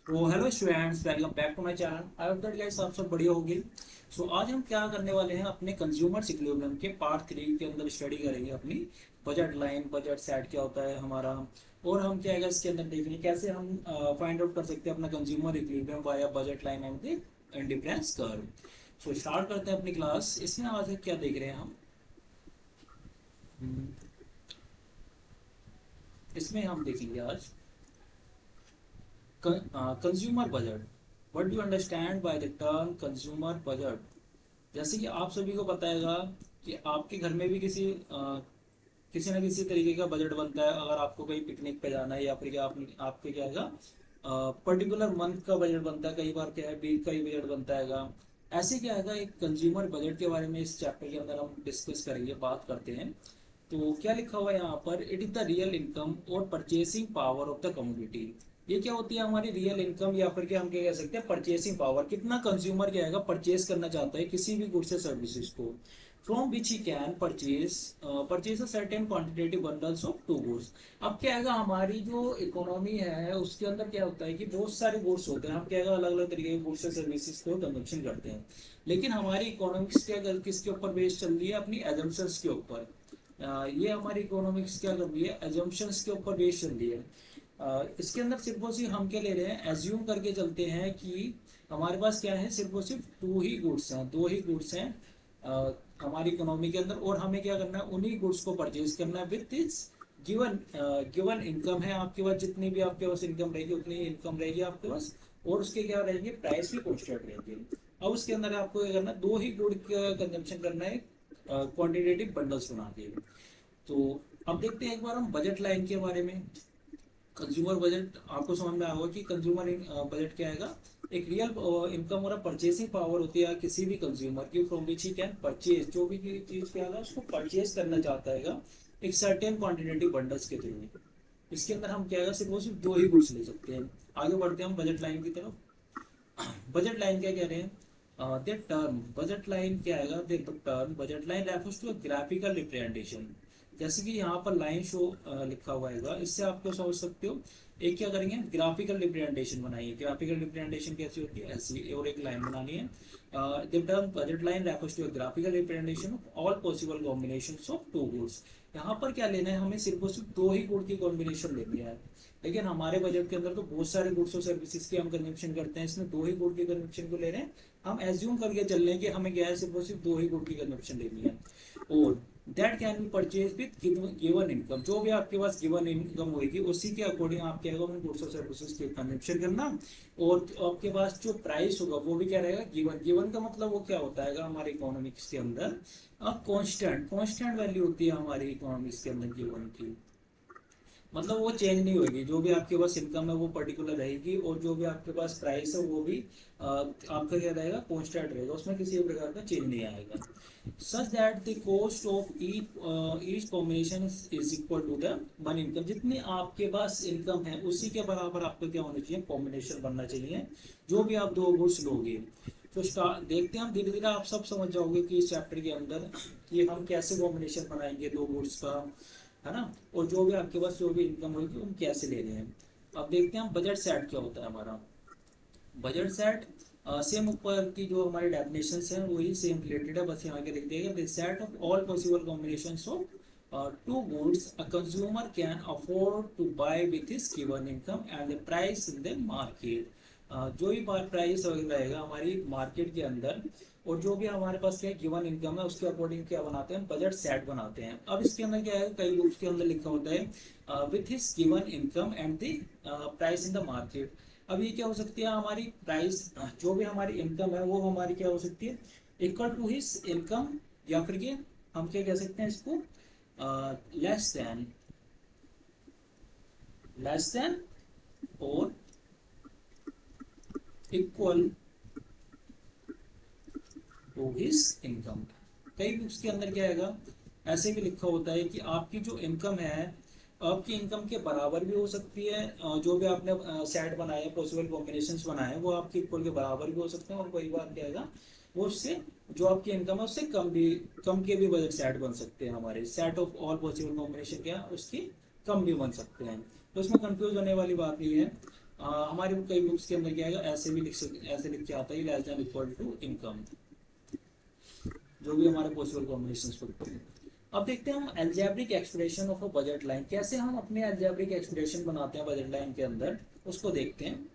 तो hello students, welcome back to my channel. I hope that guys आप सब बढ़िया होगी। सो आज हम क्या करने वाले हैं, अपने कंज्यूमर इक्विलिब्रियम के पार्ट 3 के अंदर स्टडी करेंगे अपनी बजट लाइन, बजट सेट क्या होता है हमारा। और हम क्या है इसके अंदर देखेंगे कैसे हम फाइंड आउट कर सकते हैं अपना consumer equilibrium via budget line and the indifference curve. So start करते हैं अपनी क्लास। इसमें आज क्या देख रहे हैं हम। हम्म, इसमें हम देखेंगे आज consumer budget. What do you understand by the term consumer budget. जैसे कि आप सभी को पता है कि आपके घर में भी किसी न किसी तरीके का बजट बनता है। अगर आपको कहीं पिकनिक पे जाना है या फिर क्या आपके क्या है पर्टिकुलर मंथ का बजट बनता है, कई बार क्या है वीक का ही बजट बनता है। ऐसे क्या है एक कंज्यूमर बजट के बारे में इस चैप्टर के अंदर हम डिस्कस करेंगे, बात करते हैं। तो क्या लिखा हुआ है यहाँ पर, it is the real income और purchasing power of the community. ये क्या होती है हमारी रियल इनकम, या फिर क्या हम क्या कह सकते हैं परचेसिंग पावर। कितना कंज्यूमर क्या है परचेस करना चाहता है किसी भी गुड्स या सर्विसेज को, from which he can purchase a certain quantitative bundles of two goods. अब क्या है हमारी जो इकोनॉमी है उसके अंदर क्या होता है कि बहुत सारे गुड्स होते हैं। हम क्या है अलग अलग तरीके के गुड्स या सर्विसेज को कंजप्शन करते हैं। लेकिन हमारी इकोनॉमिक्स क्या किसके ऊपर बेस्ड चल रही है, अपनी एजम्पशंस के ऊपर। ये हमारी इकोनॉमिक्स क्या कर रही है, एजम्पशंस के ऊपर बेस्ड चल रही है। इसके अंदर सिर्फ और सिर्फ हम क्या ले रहे हैं, एज्यूम करके चलते हैं कि हमारे पास क्या है, सिर्फ और सिर्फ टू ही गुड्स हैं, दो ही गुड्स हैं हमारी इकोनॉमी के अंदर। और हमें क्या करना है, उन्हीं गुड्स को परचेज करना है with this given given income है आपके पास। जितनी भी आपके पास इनकम रहेगी उतनी इनकम रहेगी आपके पास, और उसके क्या रहेंगे, प्राइस भी कॉन्स्टेंट रहेंगे। अब उसके अंदर आपको क्या करना है, दो ही गुड का कंजम्पशन करना है क्वांटिटेटिव बंडल्स बना के। तो अब देखते हैं एक बार हम बजट लाइन के बारे में। कंज्यूमर बजट आपको समझ में आएगा कि कंज्यूमर बजट क्या आएगा, एक रियल इनकम और परचेसिंग पावर होती है किसी भी कंज्यूमर की, from which he can purchase, जो भी चीज क्या है उसको परचेज करना चाहता है एक सर्टेन क्वांटिटेटिव बंडल्स के थ्रू। इसके अंदर हम क्या है सिर्फ वो सिर्फ दो ही गुड्स ले सकते हैं। आगे बढ़ते हैं हम बजट लाइन की तरफ। बजट लाइन क्या कह रहे हैं, द टर्म बजट लाइन क्या आएगा, the term budget line refers to graphical representation. जैसे कि यहाँ पर लाइन शो लिखा हुआ है, इससे आप क्या समझ सकते हो। एक क्या करेंगे, ग्राफिकल रिप्रेजेंटेशन बनाइए। ग्राफिकल रिप्रेजेंटेशन कैसी होती है, ऐसी, और एक लाइन बनानी है। The term budget line refers to graphical representation of all possible combinations of two goods. यहाँ पर क्या लेना है, हमें सिर्फ और सिर्फ दो ही गुड की कॉम्बिनेशन लेनी है। लेकिन हमारे बजट के अंदर तो बहुत सारे गुड्स और सर्विसेज की हम कंजम्पशन करते हैं, इसमें दो ही गुड की कंजम्पशन को ले रहे हैं। हम एज्यूम करके चल रहे हैं कि हमें क्या है सिर्फ और सिर्फ दो ही गुड की कंजम्पशन लेनी है। और that can be purchase with given income. जो भी आपके पास गिवन इनकम होगी उसी के अकॉर्डिंग आप क्या होगा उन गुड्स और सर्विसेज की कंजम्पशन करना। और आपके पास जो प्राइस होगा वो भी क्या रहेगा, गिवन। गिवन का मतलब वो क्या होता है हमारे इकोनॉमिक्स के अंदर, अब कांस्टेंट कांस्टेंट वैल्यू होती है हमारी इकोनॉमिक्स के अंदर गिवन की। मतलब वो चेंज नहीं होगी, जो भी आपके पास इनकम है वो पर्टिकुलर रहेगी, और जो भी आपके पास प्राइस है वो भी आपका क्या रहेगा, कांस्टेंट रहेगा, उसमें किसी भी प्रकार का चेंज नहीं आएगा। Such that the cost of each combination is equal to the one income. जितनी आपके पास इनकम है उसी के बराबर आपको क्या होना चाहिए, कॉम्बिनेशन बनना चाहिए जो भी आप दो गुड्स लोगे। तो स्टार्ट देखते हैं हम, धीरे धीरे आप सब समझ जाओगे कि इस चैप्टर के अंदर कि हम कैसे कॉम्बिनेशन बनाएंगे दो गुड्स का, है ना। और जो भी आपके पास जो भी इनकम होगी हम कैसे ले रहे हैं। अब देखते हैं हम बजट सेट क्या होता है हमारा। बजट सेट सेम ऊपर की जो हमारी डेफिनेशंस हैं वही सेम रिलेटेड है, बस यहाँ के लिख देगा, the set of all possible combinations of two goods a consumer can afford to buy with his given income and the price in the market. जो भी प्राइस रहेगा हमारी मार्केट के अंदर, और जो भी हमारे पास क्या गिवन इनकम है उसके अकॉर्डिंग क्या बनाते हैं, बजट सेट बनाते हैं। अब इसके अंदर क्या है, कई बुक्स के अंदर लिखा होता है with his given income and the price in the market. अब ये क्या हो सकती है, हमारी प्राइस, जो भी हमारी इनकम है वो हमारी क्या हो सकती है, इक्वल टू हिज इनकम, या फिर ये हम क्या कह सकते हैं इसको, लेस देन, लेस देन और इक्वल टू हिज इनकम। कई बुक्स के अंदर क्या आएगा, ऐसे भी लिखा होता है कि आपकी जो इनकम है आपकी इनकम के बराबर भी हो सकती है, जो भी आपने सेट बनाए पॉसिबल कॉम्बिनेशंस बनाए वो आपके इक्वल के बराबर भी हो सकते हैं, और कई बार क्या आएगा वो उससे, जो आपकी इनकम है उससे कम भी, कम के भी बजट सेट बन सकते हैं। हमारे set of all possible combination क्या उसकी कम भी बन सकते हैं। तो इसमें कंफ्यूज होने वाली बात नहीं है। हमारी कई बुक्स के अंदर क्या है, ऐसे भी ऐसे लिख के आता है, less than equal to income, जो भी हमारे पॉसिबल कॉम्बिनेशंस होते हैं। अब देखते हैं हम algebraic expression of a budget line, कैसे हम अपने अलजेब्रिक एक्सप्रेशन बनाते हैं बजट लाइन के अंदर, उसको देखते हैं।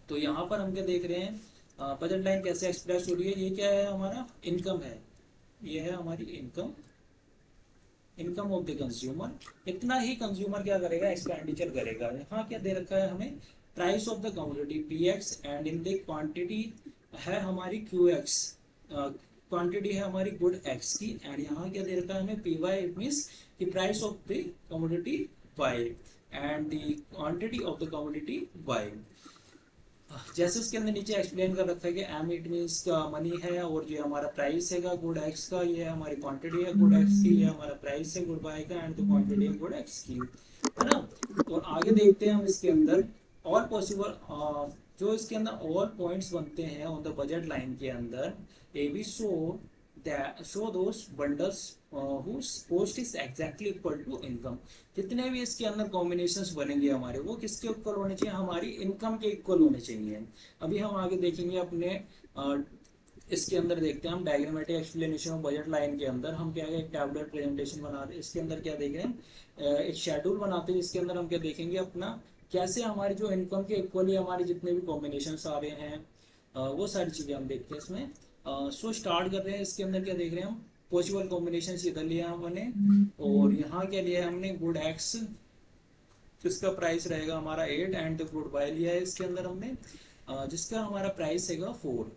तो यहाँ पर हम क्या देख रहे हैं, बजट लाइन कैसे एक्सप्रेस हो रही है। ये क्या है, हमारा इनकम है, ये है हमारी income, income of the consumer. इतना ही कंज्यूमर क्या करेगा, एक्सपेंडिचर करेगा। यहाँ क्या दे रखा है हमें, price of the commodity P x and in the quantity है हमारी क्यू एक्स, क्वांटिटी है हमारी गुड एक्स की, एंड यहाँ क्या दे रखा है हमें p Y, it means the price of the commodity y and the quantity of the commodity y. जैसे उसके अंदर नीचे एक्सप्लेन कर रखा है कि एम इट मीन्स का मनी है, और ये हमारा प्राइस है गुड एक्स का, ये हमारी क्वांटिटी है गुड एक्स की, ये हमारा प्राइस है गुड बाय का, एंड द क्वांटिटी है गुड एक्स की, है ना। और आगे देखते हैं हम इसके अंदर और पॉसिबल, जो इसके अंदर और पॉइंट्स बनते हैं ऑन द बजट लाइन के अंदर, A B show those bundles whose cost is exactly equal to income। जितने भी इसके अंदर कॉम्बिनेशंस बनेंगे हमारे, वो किसके इक्वल होने चाहिए, हमारी इनकम के इक्वल होने चाहिए। अभी हम आगे देखेंगे अपने इसके अंदर देखते हैं हम diagrammatic explanation of budget line के अंदर हम क्या है, एक टैबुलर प्रेजेंटेशन बना रहे हैं। इसके अंदर क्या देख रहे हैं, एक शेड्यूल बनाते हैं, जिसके अंदर हम क्या देखेंगे अपना, कैसे हमारी जो इनकम के इक्वली हमारे जितने भी कॉम्बिनेशंस आ रहे हैं, वो सारी चीजें हम देखते हैं इसमें। सो स्टार्ट कर रहे हैं। इसके अंदर क्या देख रहे हैं हम, पॉसिबल कॉम्बिनेशन इधर लिया हमने, और यहाँ क्या लिया है हमने, गुड एक्स, जिसका प्राइस रहेगा हमारा 8, एंड गुड बाय लिया है इसके अंदर हमने, जिसका हमारा प्राइस हैगा 4।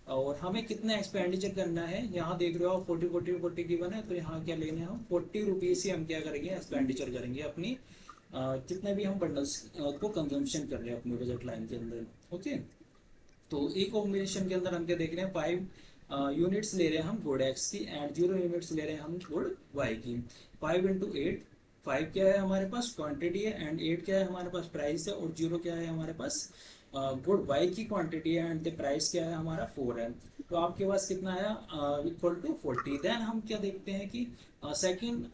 और हमें कितना एक्सपेंडिचर करना है, यहाँ देख रहे हो आप 40 गिवन है, तो यहाँ क्या लेने हम 40 रुपीज से हम क्या करेंगे, एक्सपेंडिचर करेंगे अपनी, जितने भी हम बंडल्स को कंजम्पशन कर रहे हैं अपनी बजट लाइन के अंदर। ओके, तो ई कॉम्बिनेशन के अंदर हम क्या देख रहे हैं, 5 यूनिट्स ले रहे हैं हम गुड एक्स की, एंड 0 यूनिट्स ले रहे हैं हम गुड वाई की। 5 इंटू 8, 5 क्या है हमारे पास क्वांटिटी है, एंड 8 क्या है हमारे पास प्राइस है, और 0 क्या है हमारे पास गुड वाई की क्वांटिटी है, एंड द प्राइस क्या है हमारा 4 है। तो आपके पास कितना आया, इक्वल टू 40। देन हम क्या देखते हैं कि सेकंड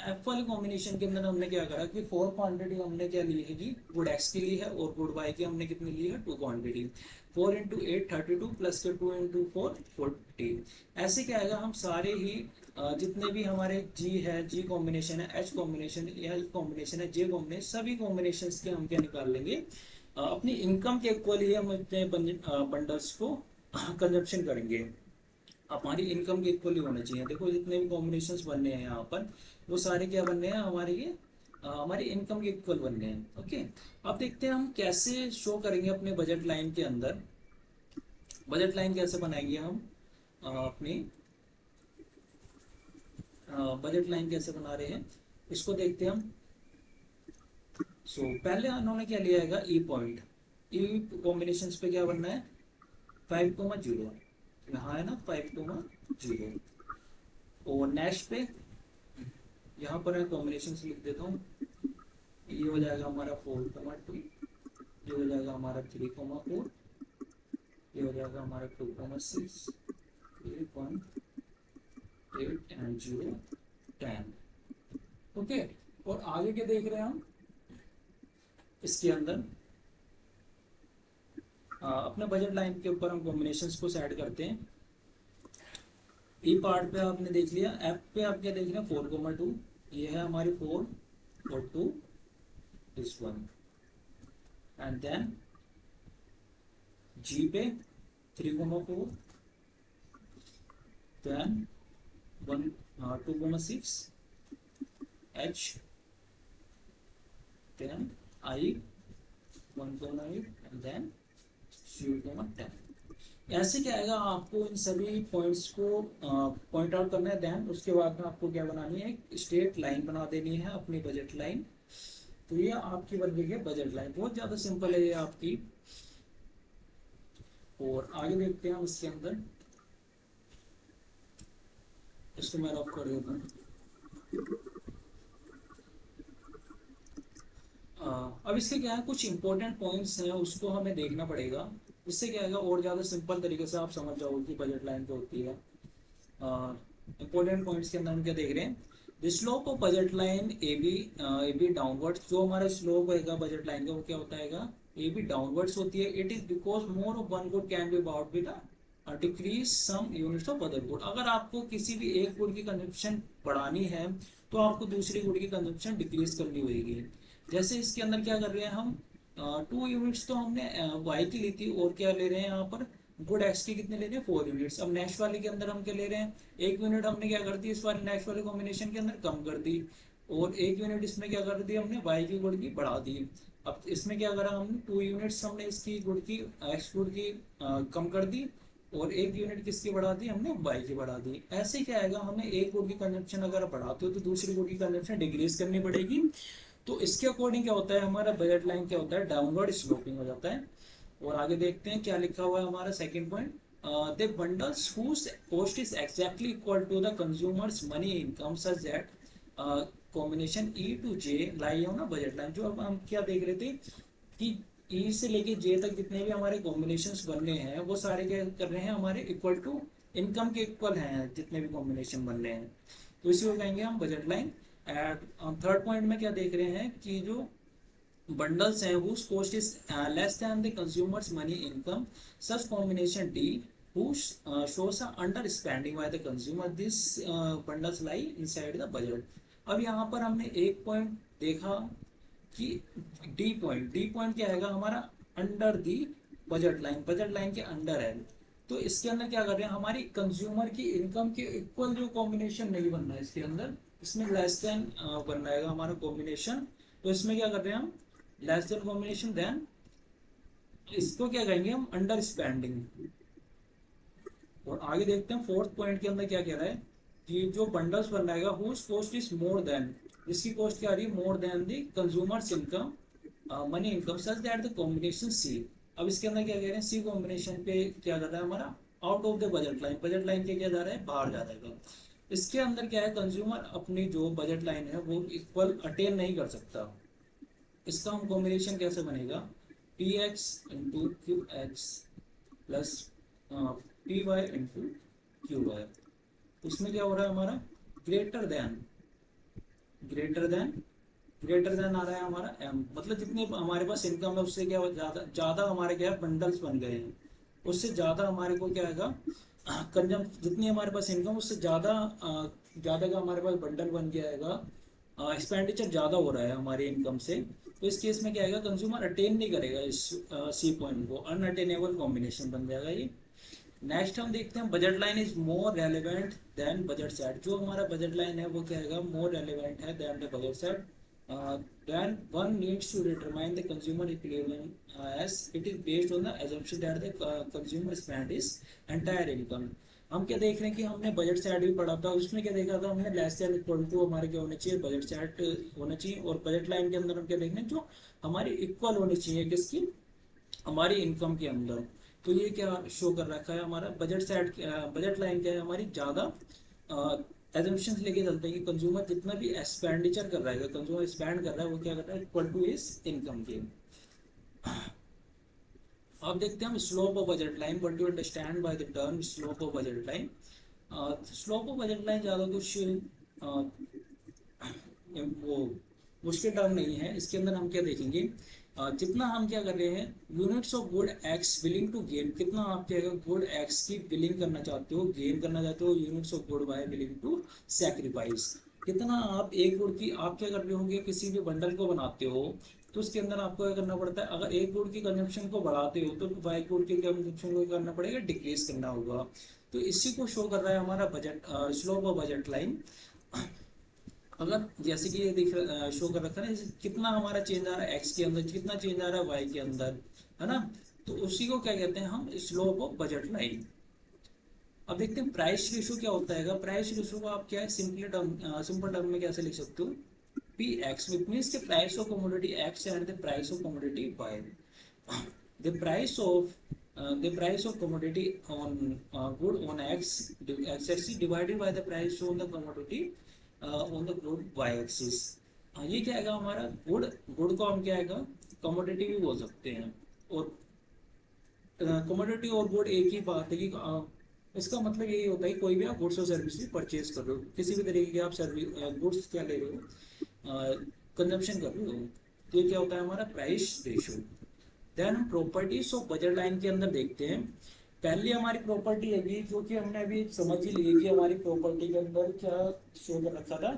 एफ वाले कॉम्बिनेशन के अंदर हमने क्या करा कि 4 क्वांटिटी हमने क्या ली है कि गुड एक्स की ली है, और गुड वाई की हमने कितनी ली है, 2 क्वांटिटी। 4 इंटू 8 32 प्लस के 2 इंटू 4 40। ऐसे क्या आएगा, हम सारे ही जितने भी हमारे जी है, जी कॉम्बिनेशन है, एच कॉम्बिनेशन, एल कॉम्बिनेशन है, जे कॉम्बिनेशन, सभी कॉम्बिनेशन के हम क्या निकाल लेंगे, अपनी इनकम के इक्वल ही हम अपने बंडल्स को कंजप्शन करेंगे। हमारी इनकम के इक्वल ही होने चाहिए। देखो जितने भी कॉम्बिनेशंस बनने हैं यहाँ पर, वो सारे क्या बनने हैं हमारे, ये हमारी इनकम के इक्वल बनने हैं। ओके, अब देखते हैं हम कैसे शो करेंगे अपने बजट लाइन के अंदर। बजट लाइन कैसे बनाएंगे हम अपनी बजट लाइन कैसे बना रहे हैं, इसको देखते हैं हम। पहले उन्होंने क्या लिया है, ई पॉइंट, ई कॉम्बिनेशन पे क्या बनना है, 5,0, यहाँ है ना 5,0, और नेक्स्ट पे यहाँ पर मैं कॉम्बिनेशन लिख देता हूँ। ये हो जाएगा हमारा 4,2, ये हो जाएगा हमारा 3,4, ये हो जाएगा हमारा 2,6, 3.8 एंड 0, 10। ओके, और आगे क्या देख रहे हैं हम इसके अंदर, अपने बजट लाइन के ऊपर हम कॉम्बिनेशंस को सेट करते हैं। ई पार्ट पे आपने देख लिया, एफ पे आप क्या देख रहे हैं, 4,2, ये है हमारी 4 और 2 this one, and then G पे 3,4, then 2,6, H, then I 1,8, and then 0,10। ऐसे क्या आएगा, आपको इन सभी पॉइंट्स को पॉइंट आउट करना है। देन उसके बाद में आपको क्या बनानी है, एक स्ट्रेट लाइन बना देनी है अपनी बजट लाइन। तो ये आपकी बन गई है बजट लाइन, बहुत ज्यादा सिंपल है ये आपकी। और आगे देखते हैं हम इसके अंदर, इसको मैं रफ कर देता हूँ। अब इसके क्या है, कुछ इंपॉर्टेंट पॉइंट्स हैं, उसको हमें देखना पड़ेगा। इससे क्या है और ज़्यादा सिंपल तरीके से आप समझ जाओगे कि बजट लाइन क्या होती है। इंपॉर्टेंट पॉइंट्स के अंदर हम क्या देख रहे हैं, the slope of budget line A B downward. जो हमारा स्लोप होगा बजट लाइन का वो क्या होता है, ए बी डाउनवर्ड्स होती है, it is because more of one good can be bought with decrease some units of other good. अगर आपको किसी भी एक गुड की कंजप्शन बढ़ानी है तो आपको दूसरी गुड की कंजप्शन डिक्रीज करनी होगी। जैसे इसके अंदर क्या कर रहे हैं हम, 2 यूनिट्स तो हमने वाई की ली थी, और क्या ले रहे हैं यहाँ पर गुड एक्स की कितने ले रहे हैं 4 यूनिट्स। अब नेक्स्ट वाले के अंदर हम क्या ले रहे हैं, 1 यूनिट हमने क्या कर दी इस बार नेक्स्ट वाले कॉम्बिनेशन के अंदर कम कर दी, और 1 यूनिट इसमें क्या कर दी हमने वाई की गुड की बढ़ा दी। अब इसमें क्या करा हमने, 2 यूनिट्स हमने इसकी गुड की एक्स गुड की कम कर दी, और 1 यूनिट किसकी बढ़ा दी हमने वाई की बढ़ा दी। ऐसे क्या आएगा, हमें एक गुड की कंजप्शन अगर बढ़ाते हो तो दूसरी गुड की कंजप्शन डिक्रीज करनी पड़ेगी। तो इसके अकॉर्डिंग क्या होता है, हमारा बजट लाइन क्या होता है, डाउनवर्ड स्लोपिंग हो जाता है। और आगे देखते हैं क्या लिखा हुआ है हमारा second point, the bundles whose cost is exactly equal to the consumer's money income such that combination E to J lie on a budget line। जो अब हम क्या देख रहे थे कि E से लेके J तक जितने भी हमारे कॉम्बिनेशंस बन रहे हैं वो सारे क्या कर रहे हैं, हमारे इक्वल टू इनकम के इक्वल हैं जितने भी कॉम्बिनेशन बन रहे हैं, तो इसी को कहेंगे हम budget line. At third point में क्या देख रहे हैं कि जो bundles हैं whose cost is less than the consumer's money income, such combination D who shows a underspending by the consumer, this bundles lie inside the budget। अब यहाँ पर हमने एक पॉइंट देखा कि डी पॉइंट क्या आएगा हमारा, अंडर दी बजट लाइन के अंडर है। तो इसके अंदर क्या कर रहे हैं, हमारी कंज्यूमर की इनकम के इक्वल जो कॉम्बिनेशन नहीं बन रहा है इसके अंदर, इसमें लेस देन बन रहेगा हमारा कॉम्बिनेशन। तो इसमें क्या कर रहे हैं हम, लेस देन कॉम्बिनेशन, देन इसको क्या कहेंगे हम, अंडर स्पेंडिंग। और आगे देखते हैं फोर्थ पॉइंट के अंदर क्या कह रहा है कि जो बंडल्स बन रहेगा whose cost is more than, इसकी कॉस्ट क्या आ रही है, more than the consumer's income money income such that the combination C. अब इसके अंदर क्या कह रहे हैं, सी कॉम्बिनेशन पे क्या कर रहा है हमारा, out of the budget line के क्या जा रहा है, बाहर जा रहेगा। इसके अंदर क्या है, कंज्यूमर अपनी जो बजट लाइन है वो इक्वल अटेन नहीं कर सकता। इसका हम कॉम्बिनेशन कैसे बनेगा, p x into q x plus p y into q y. उसमें क्या हो रहा है हमारा, ग्रेटर देन ग्रेटर देन आ रहा है हमारा एम, मतलब जितने हमारे पास इनकम है उससे क्या ज्यादा ज्यादा हमारे क्या है बंडल्स बन गए हैं, उससे ज्यादा हमारे को क्या आएगा, कंजम जितनी हमारे पास इनकम उससे ज्यादा ज्यादा का हमारे पास बंडल बन के आएगा, एक्सपेंडिचर ज्यादा हो रहा है हमारी इनकम से। तो इस केस में क्या आएगा, कंज्यूमर अटेन नहीं करेगा इस सी पॉइंट को, अनअटेनेबल कॉम्बिनेशन बन जाएगा ये। नेक्स्ट हम देखते हैं budget line is more relevant than budget set. जो हमारा बजट लाइन है वो क्या है, मोर रेलिवेंट है than the budget set. then one needs to determine the consumer equilibrium as it is based on the assumption that the consumer spend is entire income। हम क्या देख रहे हैं कि हमने बजट सेट भी पढ़ा था, उसमें क्या देखा था हमने, लेस देन इक्वल टू हमारे क्या होना चाहिए, बजट सेट होना चाहिए। और बजट लाइन के अंदर हम क्या देख रहे हैं, जो हमारी इक्वल होनी चाहिए किसकी, हमारी इनकम के अंदर। तो ये क्या शो कर रखा है हमारा बजट सेट, बजट लाइन क्या है हमारी, ज्यादा एजम्पशंस लेके चलते हैं कि कंज्यूमर जितना भी एक्सपेंडिचर कर रहा है, कंज्यूमर स्पेंड कर रहा है वो क्या कर रहा है, इक्वल टू इज इनकम के। अब देखते हैं हम slope of budget line, what do understand by the term slope of budget line. Slope of budget line ज्यादा कुछ वो मुश्किल टर्म नहीं है। इसके अंदर हम क्या देखेंगे, जितना हम क्या कर रहे हैं, units of good x willing to gain, कितना आप क्या गुड एक्स की विलिंग करना चाहते हो, गेन करना चाहते हो, units of good y willing to sacrifice, कितना आप एक गुड की आप क्या कर रहे होंगे, किसी भी बंडल को बनाते हो तो उसके अंदर आपको क्या करना पड़ता है, अगर एक गुड की कंजम्पशन को बढ़ाते हो तो वाई गुड की कंजम्पशन को करना पड़ेगा, डिक्रीज करना होगा। तो इसी को शो कर रहा है हमारा budget slope of budget line. अगर जैसे कि ये दिख शो कर रखा है ना, कितना हमारा चेंज आ रहा है एक्स के अंदर, कितना चेंज आ रहा है वाई के अंदर, है ना, तो उसी को क्या कहते हैं हम, स्लोप ऑफ बजट लाइन। अब देखते हैं प्राइस रेशो क्या होता है। प्राइस रेशो को आप क्या है, सिंपल टर्म में कैसे लिख सकते हो, p x which means the price of commodity x and the price of commodity y. The price of commodity on good on x axis divided by the price on the commodity on the good y axis। ये क्या आएगा हमारा, good को हम क्या आएगा, commodity भी बोल सकते हैं। और कमोडिटी और गुड एक ही बात है कि इसका मतलब यही होता है कि कोई भी आप गुड्स और सर्विस भी परचेज कर रहे हो, किसी भी तरीके के आप सर्विस गुड्स क्या ले रहे हो, कंजम्पशन कर रहे हो, तो ये क्या होता है हमारा प्राइस रेशो। देन हम प्रॉपर्टीज ऑफ बजट लाइन के अंदर देखते हैं। पहली हमारी प्रॉपर्टी है जो कि हमने अभी समझ ही ली कि हमारी प्रॉपर्टी के अंदर क्या शो कर रखा था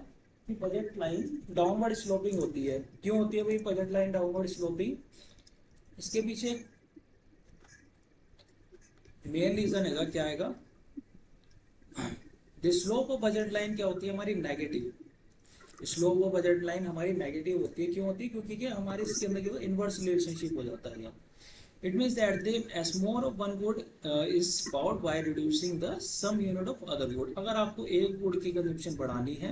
कि बजट लाइन डाउनवर्ड स्लोपिंग होती है। क्यों होती है भाई बजट लाइन डाउनवर्ड स्लोपिंग? इसके पीछे मेन रीजन है क्या आएगा, the slope of budget line क्या होती है हमारी negative. Slope of budget line हमारी नेगेटिव होती है। क्यों होती है? क्योंकि क्या हमारे इसके अंदर क्या इनवर्स रिलेशनशिप हो जाता है। It means that the as more of one good is bought by reducing the some unit of other good। अगर आपको एक गुड की कंजम्पशन बढ़ानी है,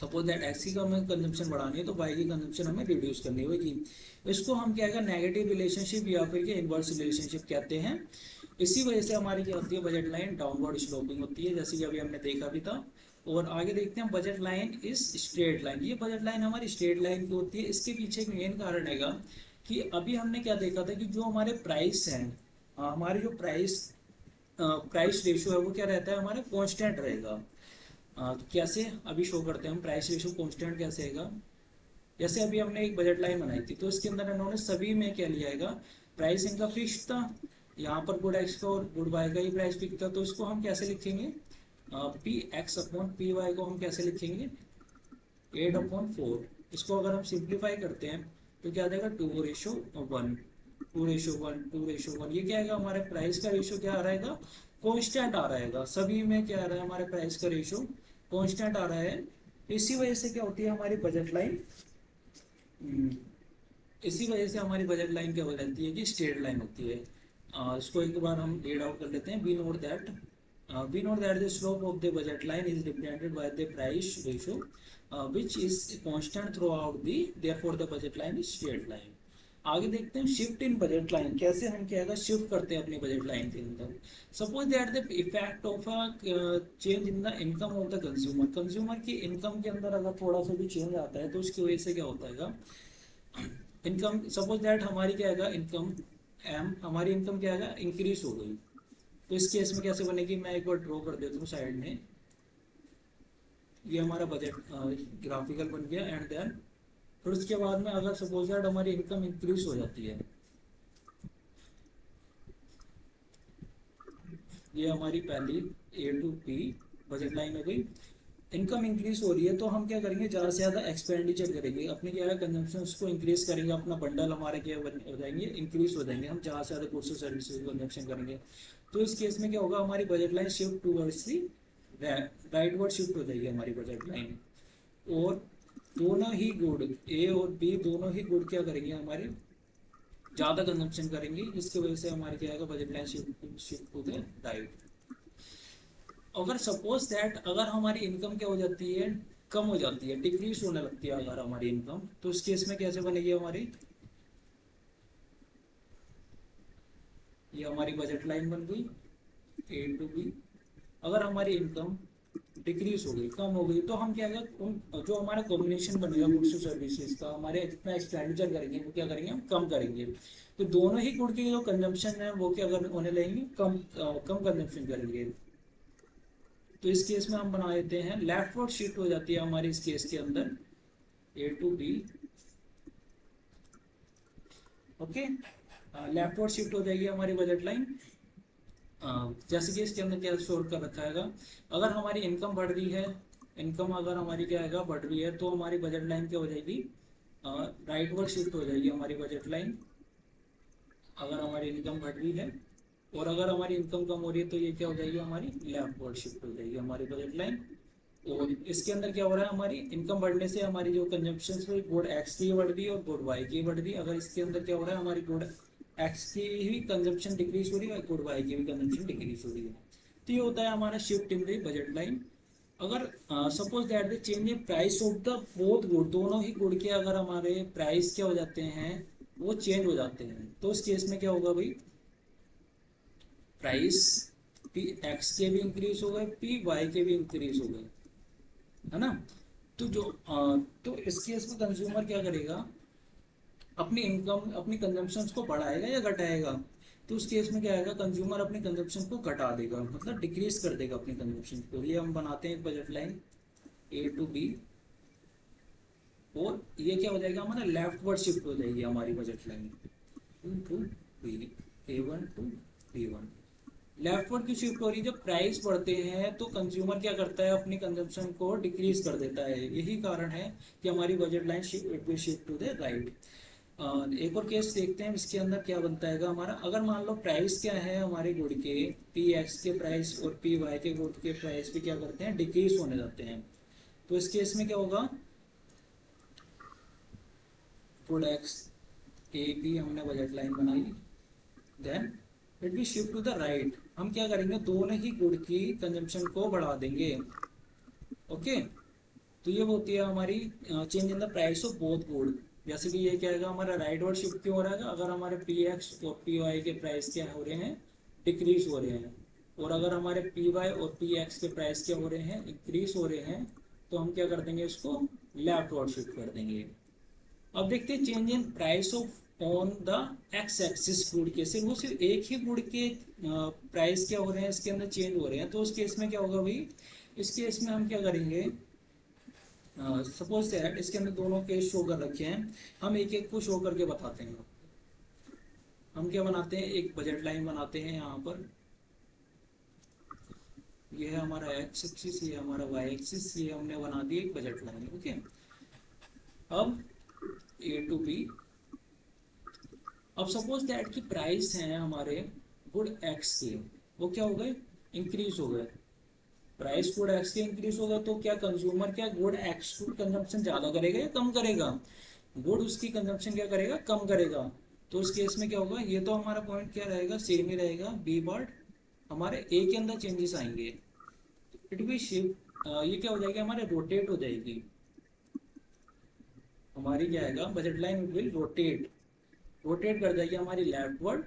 सपोज दैट एक्स की हमें कंजम्पशन बढ़ानी है तो वाई की कंजम्पशन हमें रिड्यूस करनी होगी। इसको हम क्या है नेगेटिव रिलेशनशिप या फिर के इनवर्स रिलेशनशिप कहते हैं। इसी वजह से हमारी क्या होती है बजट लाइन डाउनवर्ड स्लोपिंग होती है, जैसे कि अभी हमने देखा भी था। और आगे देखते हैं budget line is straight line. ये बजट लाइन हमारी स्ट्रेट लाइन की होती है। इसके पीछे एक मेन कारण है कि अभी हमने क्या देखा था कि जो हमारे प्राइस हैं, हमारे जो प्राइस रेशियो है वो क्या रहता है हमारा कांस्टेंट रहेगा। तो कैसे अभी शो करते हैं हम प्राइस रेशियो कांस्टेंट कैसे रहेगा। जैसे अभी हमने एक बजट लाइन बनाई थी तो इसके अंदर इन्होंने सभी में क्या लिया है, प्राइस इनका फिक्स था। यहाँ पर गुड एक्स का और गुड वाई का ही प्राइस फिक्स था। तो इसको हम कैसे लिखेंगे, p x upon P y को हम कैसे लिखेंगे 8/4। इसको अगर हम सिंप्लीफाई करते हैं तो क्या आ जाएगा 2:1, 2:1, 2:1। ये क्या आएगा हमारे प्राइस का रेशियो क्या आ रहेगा कांस्टेंट आ रहेगा। सभी में क्या आ रहा है हमारे प्राइस का रेशियो कांस्टेंट आ रहा है। इसी वजह से क्या होती है हमारी बजट लाइन, इसी वजह से हमारी बजट लाइन क्या हो जाती है कि स्ट्रेट लाइन होती है। इसको एक बार हम रीड आउट कर लेते हैं। We note that the slope of the budget line is represented by the price ratio which is constant throughout the therefore the budget line is straight line. आगे देखते हैं शिफ्ट इन बजट लाइन, कैसे हम क्या है shift करते हैं अपनी बजट लाइन के अंदर। Suppose that the effect of a change in the income of the consumer. Consumer की इनकम के अंदर अगर थोड़ा सा भी चेंज आता है तो उसकी वजह से क्या होता है इनकम, सपोज दैट हमारी क्या है इनकम एम, हमारी इनकम क्या है इंक्रीज हो गई। तो इस केस में कैसे बनेगी, मैं एक बार ड्रॉ कर देता हूँ साइड में। ये हमारा बजट ग्राफिकल बन गया। एंड देन फिर उसके बाद में अगर सपोज दैट हमारी इनकम इंक्रीज हो जाती है, ये हमारी पहली ए टू पी बजट लाइन हो गई। इनकम इंक्रीज हो रही है तो हम क्या करेंगे ज़्यादा से ज़्यादा एक्सपेंडिचर करेंगे, अपने क्या है कंजम्पशन को इंक्रीज करेंगे, अपना बंडल हमारे क्या हो जाएंगे इंक्रीज हो जाएंगे, हम ज़्यादा से ज़्यादा गुड्स और सर्विसेज कंजम्पशन करेंगे। तो इस केस में क्या होगा हमारी budget line shift towards the right word shift हो जाएगी हमारी बजट लाइन। और दोनों ही गुड ए और बी दोनों ही गुड क्या करेंगे हमारे ज़्यादा कंजम्पशन करेंगे, जिसकी वजह से हमारे क्या आएगा budget line shift to the right. अगर सपोज दैट अगर हमारी इनकम क्या हो जाती है कम हो जाती है, डिक्रीज होने लगती है अगर हमारी इनकम, तो उस केस में कैसे बनेगी हमारी, ये हमारी बजट लाइन बन गई ए टू बी। अगर हमारी इनकम डिक्रीज हो गई कम हो गई तो हम क्या करेंगे उन जो हमारा कॉम्बिनेशन बनेगा गुड्स और सर्विसेज का, हमारे जितना एक्सपेंडिचर करेंगे वो क्या करेंगे हम कम करेंगे। तो दोनों ही गुड की जो कंजम्पशन है वो क्या होने लगेंगे कम कंजम्पशन करेंगे। तो इस केस में हम बना देते हैं लेफ्ट वर्ड शिफ्ट हो जाती है हमारी इस केस के अंदर A to B. Okay, leftward shift हो जाएगी हमारी बजट लाइन। जैसे कि इसके अंदर क्या स्टोर कर रखा है, अगर हमारी इनकम बढ़ रही है, इनकम अगर हमारी क्या है बढ़ रही है तो हमारी बजट लाइन क्या हो जाएगी राइट वर्ड शिफ्ट हो जाएगी हमारी बजट लाइन, अगर हमारी इनकम बढ़ रही है। और अगर हमारी इनकम कम हो रही है तो ये क्या हो जाएगी हमारी लेफ्ट वर्ड शिफ्ट हो जाएगी हमारी बजट लाइन। और इसके अंदर क्या हो रहा है हमारी इनकम बढ़ने से हमारी जो कंजम्पशन है गुड एक्स की बढ़ रही है और गुड वाई की बढ़ रही है। अगर इसके अंदर क्या हो रहा है हमारी गुड एक्स की ही कंजम्पशन डिक्रीज हो रही है और गुड वाई की भी कंजम्पशन डिक्रीज हो रही है। तो ये होता है हमारा shift in the budget line. अगर suppose that the change in price of the both good, दोनों ही गुड के अगर हमारे प्राइस क्या हो जाते हैं वो चेंज हो जाते हैं, तो उस केस में क्या होगा भाई प्राइस पी एक्स के भी इंक्रीज हो गए पी वाई के भी इंक्रीज हो गए, है ना। तो तो इस केस में कंज्यूमर क्या करेगा अपनी इनकम अपनी कंजम्पशन को बढ़ाएगा या घटाएगा। तो उस केस में क्या आएगा कंज्यूमर अपनी कंजम्पशन को घटा देगा, मतलब डिक्रीज कर देगा अपनी कंजम्पशन को। ये हम बनाते हैं budget line A to B. और ये क्या हो जाएगा हमारा लेफ्ट वर्ड शिफ्ट हो जाएगी हमारी budget line. To B, A1 to B1। Leftward की शिफ्ट हो रही है, जब प्राइस बढ़ते हैं तो कंज्यूमर क्या करता है, अपनी कंजम्पशन को डिक्रीज कर देता है। यही कारण है कि हमारी budget line shift to the right. एक और केस देखते हैं, इसके अंदर क्या बनता है हमारा। अगर मान लो प्राइस क्या है हमारे गुड के, पी एक्स के प्राइस और पी वाई के गुड के प्राइस भी क्या करते हैं, डिक्रीज होने जाते हैं। तो इस केस में क्या होगा, गुड एक्स ए की हमने बजट लाइन बनाई, then it be shift to the right. हम क्या करेंगे, दोनों ही गुड की कंजम्पशन को बढ़ा देंगे। ओके, तो ये होती है हमारी change in the price of both good. जैसे कि ये क्या है हमारा राइट वर्ड शिफ्ट क्यों हो रहा है, अगर हमारे पी एक्स और पी वाई के प्राइस क्या हो रहे हैं, डिक्रीज हो रहे हैं। और अगर हमारे पी वाई और पी एक्स के प्राइस क्या हो रहे हैं, इंक्रीज हो रहे हैं, तो हम क्या कर देंगे, इसको लेफ्ट वर्ड शिफ्ट कर देंगे। अब देखते हैं change in price of on the x axis good के, सिर्फ एक ही गुड के प्राइस क्या हो रहे हैं, इसके अंदर चेंज हो रहे हैं। तो उस केस में क्या होगा भाई, इस केस में हम क्या करेंगे, सपोज दैट इसके अंदर दोनों केस शो कर रखे हैं, हम एक एक को शो करके बताते हैं। हम क्या बनाते हैं, एक बजट लाइन बनाते हैं यहाँ पर। ये है हमारा एक्स एक्सिस, ये हमारा वाई एक्सिस, ये हमने बना दी एक बजट लाइन। ओके, अब ए टू बी। अब सपोज दैट की प्राइस हैं हमारे गुड एक्स के, वो क्या हो गए, इंक्रीज हो गए। प्राइस गुड एक्स के इंक्रीज होगा तो क्या कंज्यूमर क्या गुड एक्स की कंजम्पशन ज्यादा करेगा या कम करेगा, गुड उसकी कंजम्पशन क्या करेगा, कम करेगा। तो उस केस में क्या होगा, ये तो हमारा पॉइंट क्या रहेगा, सेम ही रहेगा। बी पार्ट हमारे ए के अंदर चेंजेस आएंगे, इट बी शिफ्ट, ये क्या हो जाएगी हमारे, रोटेट हो जाएगी। हमारी क्या आएगा, budget line will rotate, rotate कर जाएगी हमारी लेफ्टवर्ड।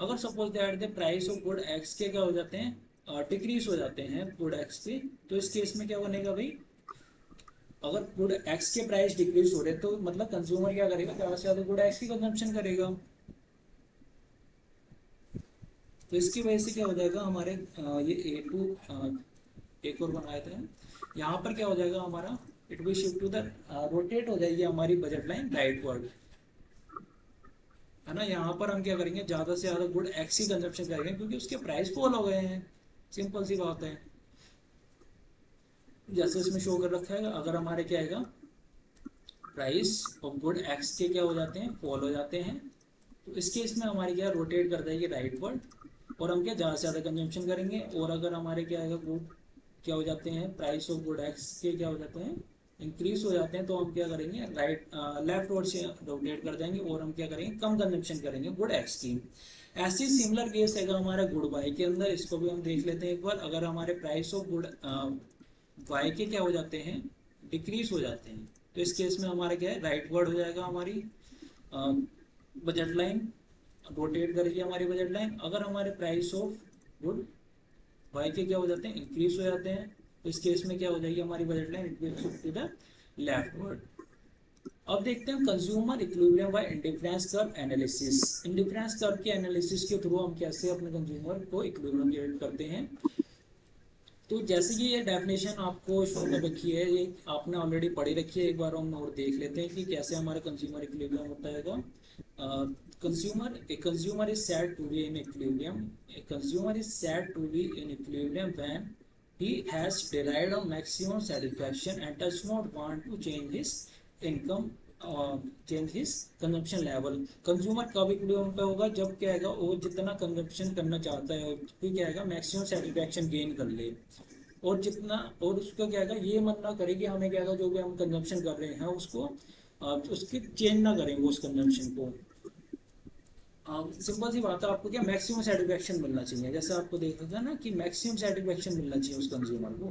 अगर suppose that the price of good x के क्या हो जाते हैं, डिक्रीज हो जाते हैं गुड एक्स के, तो इस केस में क्या बनेगा भाई, अगर गुड एक्स के प्राइस डिक्रीज हो रहे तो मतलब कंज्यूमर क्या करेगा, ज्यादा से ज्यादा गुड एक्स की कंजम्पशन करेगा। तो इसकी वजह से क्या हो जाएगा हमारे, ये ए टू, एक और बनाए थे यहाँ पर, क्या हो जाएगा हमारा, it will shift to the, rotate हो जाएगी हमारी बजट लाइन राइट वर्ड, है ना। यहाँ पर हम क्या करेंगे, ज्यादा से ज्यादा गुड एक्स की कंजप्शन करेंगे क्योंकि उसके प्राइस फॉल हो गए हैं, सिंपल सी बात है। जैसे इसमें शो कर रखा है, अगर हमारे क्या आएगा, प्राइस ऑफ गुड एक्स के क्या हो जाते हैं, फॉल हो जाते हैं, तो इस केस में हमारी क्या रोटेट कर देगी राइट वर्ड, और हम क्या ज्यादा से ज्यादा कंजम्पशन करेंगे। और अगर हमारे क्या आएगा, गुड क्या हो जाते हैं, प्राइस ऑफ गुड एक्स के क्या हो जाते हैं, इंक्रीज हो जाते हैं, तो हम क्या करेंगे, राइट लेफ्ट वर्ड से रोटेट कर देंगे और हम क्या करेंगे, कम कंजम्पशन करेंगे गुड एक्स की। ऐसी सिमिलर केस है हमारा गुड बाई के अंदर, इसको भी हम देख लेते हैं एक बार। अगर हमारे प्राइस ऑफ गुड वाई के क्या हो जाते हैं, डिक्रीज हो जाते हैं, तो इस केस में हमारा क्या है, राइट वर्ड हो जाएगा हमारी बजट लाइन, रोटेट करेगी हमारी बजट लाइन। अगर हमारे प्राइस ऑफ गुड वाई के क्या हो जाते हैं, इंक्रीज हो जाते हैं, तो इस केस में क्या हो जाएगी हमारी budget line, it will shift to the leftward. अब देखते हैं consumer equilibrium by indifference curve analysis. Indifference curve के एनालिसिस के थ्रू हम कैसे अपने कंज्यूमर को इक्विलिब्रियम क्रिएट करते हैं। तो जैसे कि ये डेफिनेशन आपको शो कर रखी है, ये आपने ऑलरेडी पढ़ी रखी है, एक बार हम और देख लेते हैं कि कैसे हमारा कंज्यूमर इक्विलिब्रियम होता है। Consumer is said to be in equilibrium, a consumer is said to be in equilibrium when he has derived a maximum satisfaction and does not want to change his income, change his consumption level। Consumer कब equilibrium पे होगा, जब क्या आएगा, वो जितना consumption करना चाहता है फिर क्या आएगा, मैक्सिमम सेटिस्फैक्शन गेन कर ले। और जितना, और उसका क्या आएगा, ये मन ना करे कि हमें क्या आएगा, जो भी हम कंजप्शन कर रहे हैं उसको उसकी चेंज ना करेंगे उस कंजप्शन को। सिंपल सी बात है, आपको क्या मैक्सिमम सेटिस्फैक्शन मिलना चाहिए, जैसे आपको देखा था ना कि मैक्सिमम सेटिस्फैक्शन मिलना चाहिए उस कंज्यूमर को।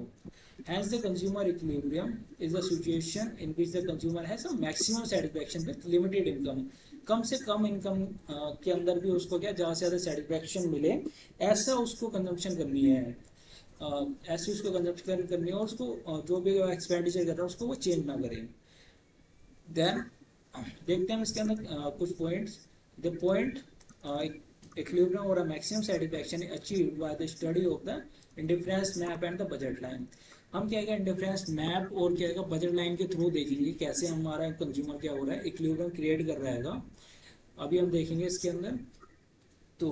Hence the consumer equilibrium is a situation in which the consumer has a maximum satisfaction with limited income। कम से कम इनकम के अंदर भी उसको क्या ज़्यादा से ज़्यादा सेटिस्फैक्शन मिले, ऐसा उसको कंजम्पशन करनी है, ऐसी उसको कंजम्पशन करनी है, और उसको जो भी एक्सपेंडिचर कर रहा है उसको वो चेंज ना करे। देन देखते हैं इसके अंदर कुछ points. The point equilibrium or a maximum satisfaction is achieved by the study of the indifference map and the budget line। हम क्या है, इंडिफरेंस मैप और क्या है बजट लाइन के थ्रू देखेंगे कैसे हमारा कंज्यूमर क्या हो रहा है, इक्विलिब्रियम क्रिएट कर रहा है। अभी हम देखेंगे इसके अंदर। तो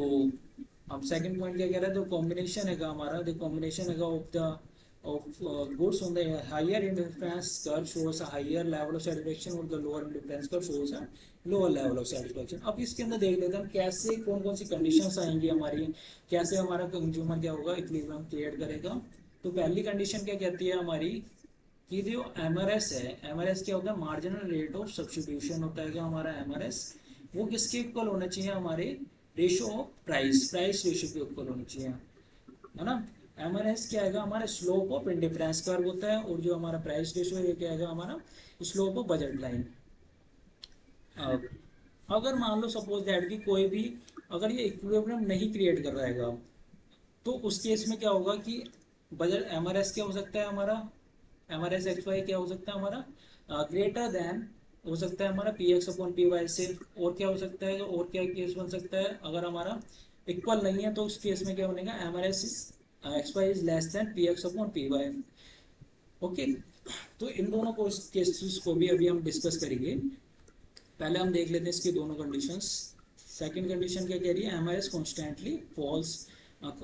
अब सेकंड पॉइंट क्या कह रहा है, जो कॉम्बिनेशन है हमारा, द कॉम्बिनेशन है of the of goods on the higher indifference curve shows a higher level of satisfaction और the lower indifference curve shows a lower level of satisfaction। अब इसके अंदर देख लेते हैं हम कैसे कौन कौन सी कंडीशंस आएंगी हमारी, कैसे हमारा कंज्यूमर क्या होगा, इक्विलिब्रियम क्रिएट करेगा। तो पहली कंडीशन क्या कहती है हमारी कि जो एमआरएस है, एमआरएस क्या होता है, मार्जिनल रेट ऑफ सब्स्टिट्यूशन होता है हमारा एमआरएस, वो किसके इक्वल होना चाहिए, हमारे ratio of price, price ratio के इक्वल होना चाहिए, है ना। एमआरएस क्या है, हमारा स्लोप ऑफ इंडिफरेंस कर्व होता है, और जो हमारा प्राइस रेशो है ये क्या है, हमारा स्लोप ऑफ बजट लाइन। अगर मान लो सपोज दैट कि कोई भी अगर ये इक्विलिब्रियम नहीं क्रिएट कर रहा है, तो उस केस में क्या होगा कि बजट एमआरएस क्या हो सकता है हमारा, एमआरएस एक्स वाई क्या हो सकता है हमारा, ग्रेटर देन हो सकता है हमारा P x upon P Y से। और क्या हो सकता है, और क्या केस बन सकता है, अगर हमारा इक्वल नहीं है तो उस केस में क्या बनेगा, MRS X Y is less than P x upon P Y. Okay, तो इन दोनों को केसेस को भी अभी हम डिस्कस करेंगे। पहले हम देख लेते हैं इसकी दोनों कंडीशंस। सेकंड कंडीशन क्या कह रही है, एमआरएस कॉन्स्टेंटली फॉल्स,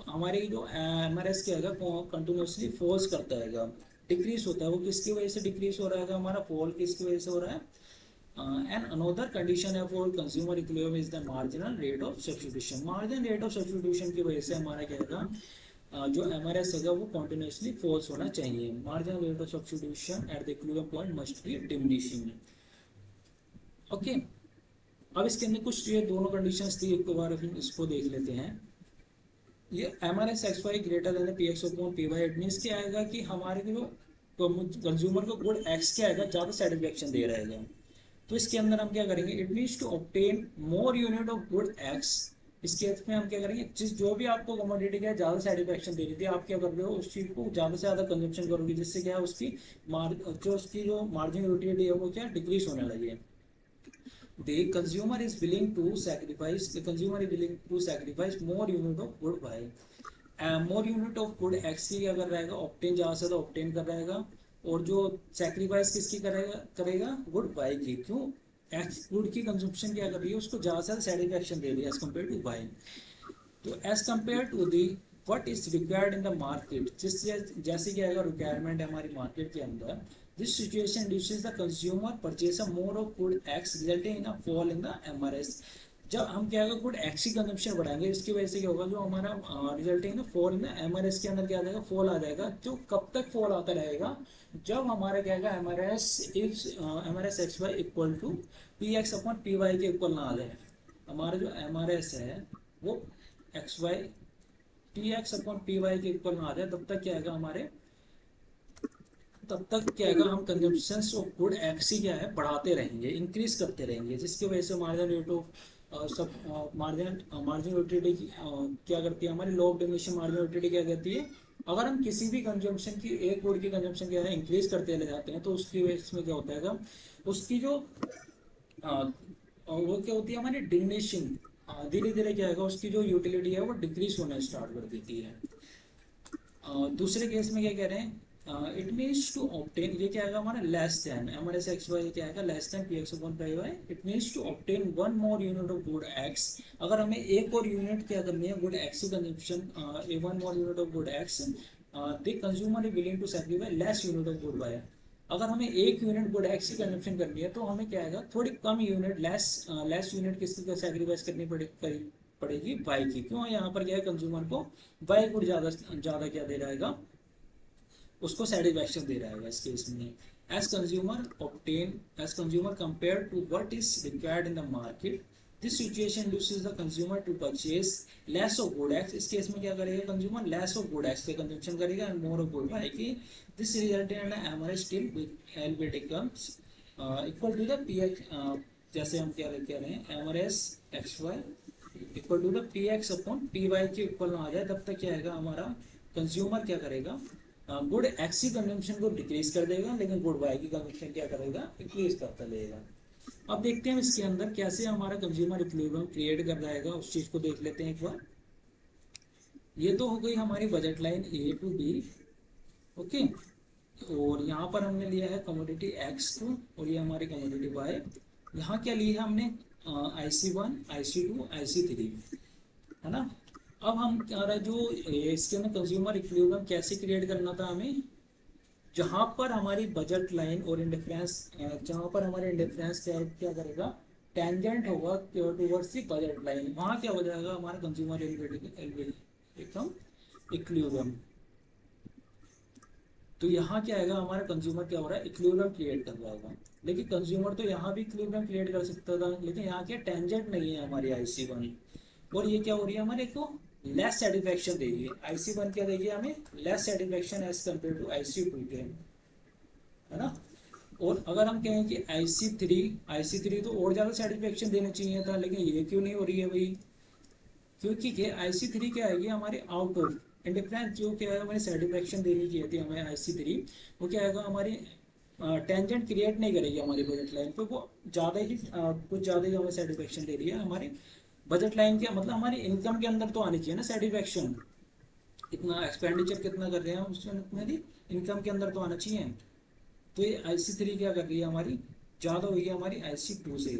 हमारी जो एमआरएस क्या है कंटिन्यूसली फॉल्स करता है, डिक्रीज होता है। वो किसकी वजह से डिक्रीज हो रहा है हमारा, फॉल किसकी वजह से हो रहा है। एंड अनदर कंडीशन है for consumer equilibrium is the marginal rate of substitution, marginal rate of substitution की वजह से हमारा क्या है, जो एमआरएस है वो कंटिन्यूसली फॉल्स होना चाहिए। Marginal rate of substitution at the equilibrium point must be diminishing. Okay, अब इसके अंदर कुछ ये दोनों कंडीशंस थी, एक बार हम इसको देख लेते हैं। ये M R S X Y greater than P x upon P Y, it means क्या आएगा कि हमारे जो कंज्यूमर को गुड एक्स क्या आएगा, ज़्यादा सेटिस्फेक्शन दे रहेगा। तो इसके अंदर हम क्या करेंगे, it means to obtain more unit of good X. इस केस में हम क्या करेंगे, जिस जो भी आपको कमोडिटी का ज़्यादा सेटिस्फेक्शन दे रही थी, आप क्या कर रहे हो, उस चीज़ को ज़्यादा से ज़्यादा कंजप्शन करोगे, जिससे क्या है उसकी उसकी जो मार्जिन यूटिलिटी है वो क्या डिक्रीज होने लगी है। The consumer is willing to sacrifice. The consumer is willing to sacrifice more unit of good by. More unit of good X की अगर रहेगा, ऑप्टेन ज़्यादा से ज़्यादा ऑप्टेन कर रहेगा, और जो सेक्रीफाइस किसकी करेगा करेगा, गुड बाई की। क्यों, एक्स गुड की कंजप्शन क्या कर रही है, उसको ज़्यादा से ज़्यादा सेटिस्फेक्शन दे रही है एज कम्पेयर टू बाई। तो as compared to the what is required in the market, जिस जैसे क्या आएगा रिक्वायरमेंट है हमारी मार्केट के अंदर, this situation reduces the consumer purchase of more of good X resulting in a fall in the MRS। जब हम क्या होगा गुड एक्स की कंजम्पशन बढ़ाएंगे, इसकी वजह से क्या होगा, जो हमारा resulting fall in the MRS के अंदर क्या आ जाएगा, फॉल आ जाएगा। जो कब तक फॉल आता रहेगा, जब हमारा क्या होगा, MRS X Y equal to P x upon P Y के इक्वल ना आ जाए। हमारा जो एमआरएस है वो X Y P x upon P Y के इक्वल ना आ जाए, तब तक क्या आएगा हमारे, तब तक क्या है, हम कंजम्पशन ऑफ गुड एक्स ही क्या है बढ़ाते रहेंगे, इंक्रीज करते रहेंगे, जिसकी वजह से मार्जिन रेट ऑफ सब मार्जिन मार्जिन यूटिलिटी क्या करती है हमारी, लो ऑफ डिमिनिशिंग मार्जिन यूटिलिटी क्या कहती है, अगर हम किसी भी कंजम्पशन की एक गुड की कंजम्पशन क्या है इंक्रीज करते ले जाते हैं, तो उसकी वजह में क्या होता है, उसकी जो वो क्या होती है हमारी डिमिनिशिंग, धीरे धीरे क्या है उसकी जो यूटिलिटी है वो डिक्रीज होना स्टार्ट कर देती है। दूसरे केस में क्या कह रहे हैं, इट मीन्स टू ऑब्टेन, ये क्या आएगा हमारा less than M S X Y, क्या आएगा less than P x upon P Y. It means to obtain one more unit of good X, अगर हमें एक और यूनिट क्या करनी है गुड एक्स की consumption, one more unit of good X, the consumer is willing to sacrifice less unit of good Y. अगर हमें एक यूनिट गुड एक्स की कंजप्शन करनी है, तो हमें क्या आएगा, थोड़ी कम यूनिट लेस यूनिट किसकी सैक्रिफाइस करनी पड़ेगी वाई की। क्यों, यहाँ पर क्या है कंज्यूमर को वाई गुड ज़्यादा ज़्यादा क्या दे रहेगा, उसको सेटिस्फैक्शन दे रहेगा इस केस में। As consumer compare to what is required in the market, this situation induces the consumer to purchase less of good X. इस केस में क्या करेगा consumer, less of good X का कंजम्पशन करेगा and more of good Y की। This result in average still will becomes equal to the P X, जैसे हम क्या कह रहे हैं average X Y equal to the P x upon P Y के इक्वल ना आ जाए, तब तक क्या आएगा हमारा कंज्यूमर क्या करेगा, गुड एक्स की कंजम्पशन को डिक्रीज कर देगा, लेकिन गुड वाई की कंजम्पशन क्या करेगा, इंक्रीज करता रहेगा। अब देखते हैं इसके अंदर कैसे हमारा कंज्यूमर इक्विलिब्रियम क्रिएट कर रहेगा, उस चीज को देख लेते हैं एक बार। ये तो हो गई हमारी budget line A to B, okay. और यहाँ पर हमने लिया है कमोडिटी एक्स को, और ये हमारी कमोडिटी वाई। यहाँ क्या लिया है हमने, IC1, IC2, IC3, है ना। अब हम क्या रहा है जो इसके अंदर कंज्यूमर इक्विलिब्रियम कैसे क्रिएट करना था हमें, जहां पर हमारी बजट लाइन और इंडिफरेंस, जहां पर हमारे इंडिफरेंस क्या क्या करेगा, टेंजेंट होगा टुवर्ड्स द बजट लाइन, वहां क्या हो जाएगा हमारा कंज्यूमर एकदम इक्विलिब्रियम। तो यहाँ क्या आएगा, हमारा कंज्यूमर क्या हो रहा है, इक्विलिब्रियम क्रिएट कर रहा होगा। लेकिन कंज्यूमर तो यहाँ भी इक्विलिब्रियम क्रिएट कर सकता था, लेकिन यहाँ क्या टेंजेंट नहीं है हमारी IC1, और ये क्या हो रही है हमारे को लेस सेटिस्फेक्शन दे रही है। IC1 क्या देगी हमें, less satisfaction as compared to IC2 के, है ना। और अगर हम कहें कि IC3 तो और ज्यादा सेटिस्फेक्शन देना चाहिए था, लेकिन ये क्यों नहीं हो रही है भाई, क्योंकि ये IC3 क्या आएगी हमारे आउट ऑफ इंडिफरेंस, जो क्या है हमारी सेटिस्फेक्शन देनी चाहिए थी हमें IC3, वो क्या आएगा हमारी टेंजेंट क्रिएट नहीं करेगी हमारी बजट लाइन पे, वो ज़्यादा ही कुछ ज़्यादा ही हमें सेटिस्फेक्शन दे रही है हमारी बजट लाइन के, मतलब हमारी इनकम के अंदर तो आनी चाहिए ना सेटिस्फेक्शन, इतना एक्सपेंडिचर कितना कर रहे हैं हम उसमें मेरी इनकम के अंदर तो आना चाहिए। तो ये IC3 क्या कर रही है हमारी, ज़्यादा हुई है हमारी IC2 से।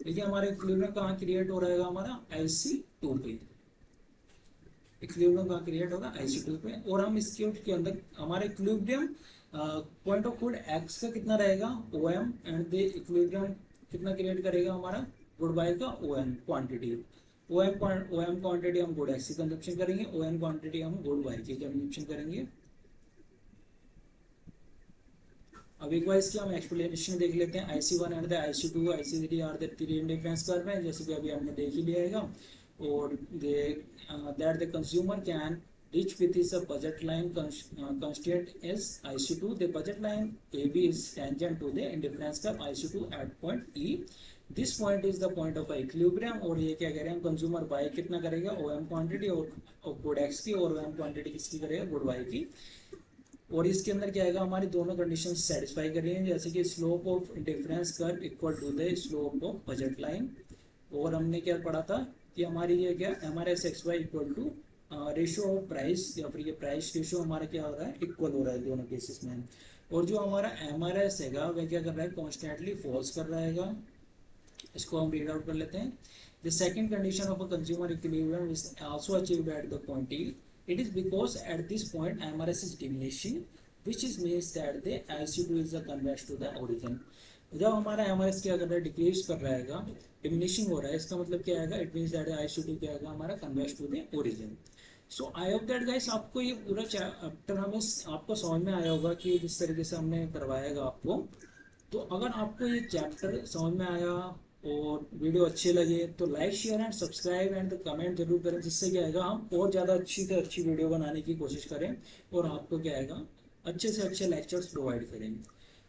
देखिए हमारा इक्विलिब्रियम कहाँ क्रिएट हो रहेगा, हमारा IC2 पे इक्विलिब्रियम कहाँ क्रिएट होगा, IC2 पे। और हम इसके अंदर हमारा equilibrium point of good X का कितना रहेगा, OM, एंड द इक्विलिब्रियम कितना क्रिएट करेगा हमारा गुड बाय का OM क्वांटिटी। OM क्वांटिटी हम गुड एक्स की कंजप्शन करेंगे, ON क्वांटिटी हम गुड बाय की कंजप्शन करेंगे। अब एक बार इसकी हम एक्सप्लेनेशन देख लेते हैं। IC1 and the IC2 IC3 are the three indifference curve है, जैसे कि अभी हमने देख ही लिया है। और that the consumer can reach with is a budget line constraint is IC2. The budget line AB is tangent to the indifference curve IC2 at point E. This point is the point of equilibrium। और ये क्या कह रहे हैं, consumer bye कितना करेगा, OM quantity और good X की, और OM क्वांटिटी किसकी करेगा, गुड बाय की। और इसके अंदर क्या आएगा, हमारी दोनों कंडीशन सेटिस्फाई कर रही हैं, जैसे कि slope of difference curve equal to the slope of budget line. और हमने क्या पढ़ा था कि हमारी ये क्या MRS/XY equal to ratio of price, या फिर ये प्राइस रेशियो हमारा क्या हो रहा है, इक्वल हो रहा है दोनों केसेस में। और जो हमारा MRS हैगा वह क्या कर रहा है, कॉन्स्टेंटली फॉल्स कर रहा है। इसको हम रीड आउट कर लेते हैं। The second condition of a consumer equilibrium is also achieved at the point E। It is because at this point MRS is diminishing, which is means that the IC2 is convex to the origin। जब हमारा MRS क्या कर रहा है, decrease कर रहा है, diminishing हो रहा है, इसका मतलब क्या आएगा, इट मींस दैट IC2 क्या आएगा हमारा convex to the origin. So I hope that guys आपको ये पूरा चैप्टर हमें आपको समझ में आया होगा कि जिस तरीके से हमने करवाएगा आपको। तो अगर आपको ये चैप्टर समझ में आया और वीडियो अच्छे लगे तो like share and subscribe and comment जरूर करें, जिससे क्या आएगा हम और ज़्यादा अच्छी से अच्छी वीडियो बनाने की कोशिश करें और आपको क्या आएगा अच्छे से अच्छे लेक्चर्स प्रोवाइड करें।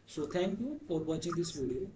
So thank you for watching this video.